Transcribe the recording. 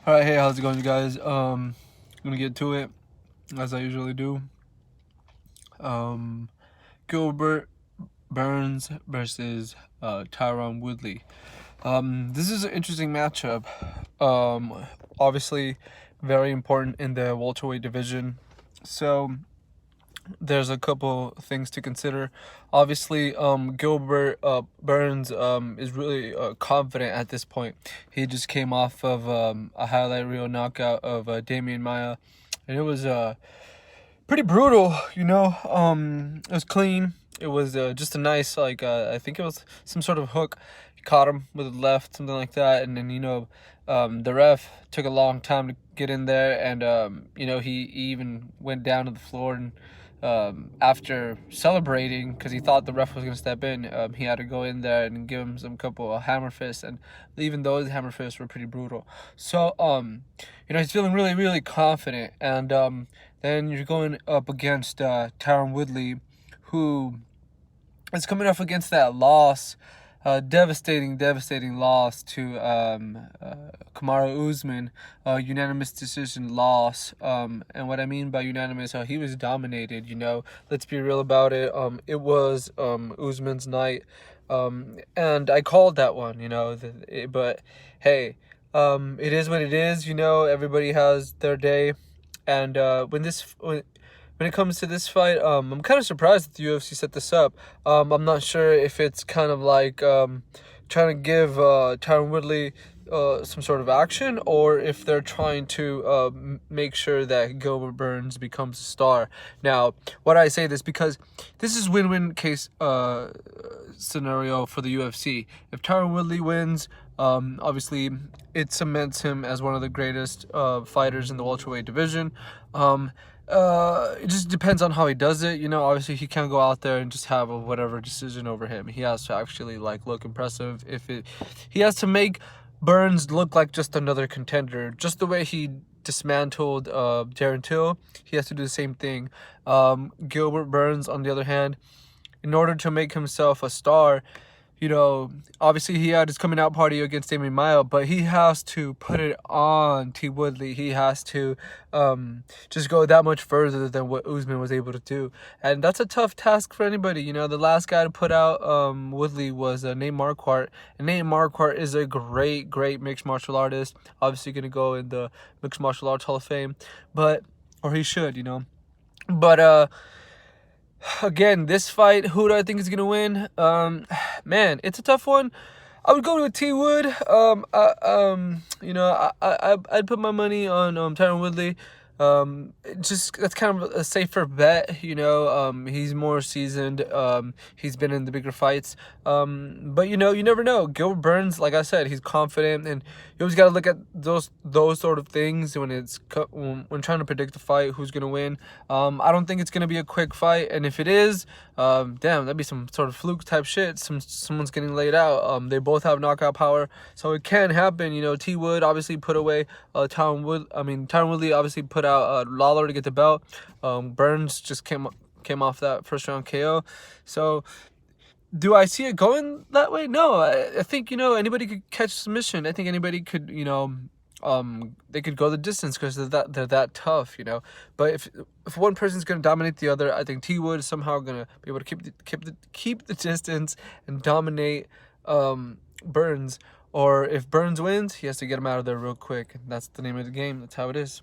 All right, hey, how's it going, you guys? I'm gonna get to it as I usually do. Gilbert Burns versus Tyron Woodley. This is an interesting matchup. Obviously, very important in the welterweight division. So there's a couple things to consider. Obviously, Gilbert Burns is really confident at this point. He just came off of a highlight reel knockout of Damian Maia, and it was pretty brutal. It was clean. It was just a nice, I think it was some sort of hook. He caught him with a left, something like that, and then the ref took a long time to get in there, and he even went down to the floor and. After celebrating, because he thought the ref was going to step in, he had to go in there and give him some couple of hammer fists, and even those hammer fists were pretty brutal. So, he's feeling really, really confident, and then you're going up against Tyron Woodley, who is coming up against that loss, devastating loss to Kamaru Usman, unanimous decision loss. And what I mean by unanimous, he was dominated. Let's be real about it. It was Usman's night, and I called that one. But hey, it is what it is. Everybody has their day, and when it comes to this fight, I'm kind of surprised that the UFC set this up. I'm not sure if it's kind of like trying to give Tyron Woodley some sort of action, or if they're trying to make sure that Gilbert Burns becomes a star. Now, why do I say this? Because this is win-win case scenario for the UFC. If Tyron Woodley wins, obviously it cements him as one of the greatest fighters in the welterweight division. It just depends on how he does it. Obviously he can't go out there and just have a whatever decision over him. He has to actually look impressive. He has to make Burns look like just another contender, just the way he dismantled Darren Till. He has to do the same thing. Gilbert Burns, on the other hand, in order to make himself a star, obviously he had his coming out party against Damian Maia, but he has to put it on T. Woodley. He has to just go that much further than what Usman was able to do. And that's a tough task for anybody. The last guy to put out Woodley was Nate Marquardt. And Nate Marquardt is a great mixed martial artist. Obviously going to go in the Mixed Martial Arts Hall of Fame. Or he should, But, again, this fight, who do I think is gonna win? Man, it's a tough one. I would go with T Wood. I'd put my money on Tyron Woodley. That's kind of a safer bet. He's more seasoned. He's been in the bigger fights. But you never know. Gilbert Burns, like I said, he's confident, and you always got to look at those sort of things when trying to predict the fight, who's gonna win. I don't think it's gonna be a quick fight, and if it is, damn, that'd be some sort of fluke type shit. Someone's getting laid out. They both have knockout power, so it can happen. T Wood obviously put away Tyron Woodley obviously put out Lawler to get the belt. Burns just came off that first round KO. So do I see it going that way? No, I think anybody could catch submission. I think anybody could they could go the distance because they're that tough. But if one person's gonna dominate the other, I think T Wood is somehow gonna be able to keep the distance and dominate Burns. Or if Burns wins, he has to get him out of there real quick. That's the name of the game. That's how it is.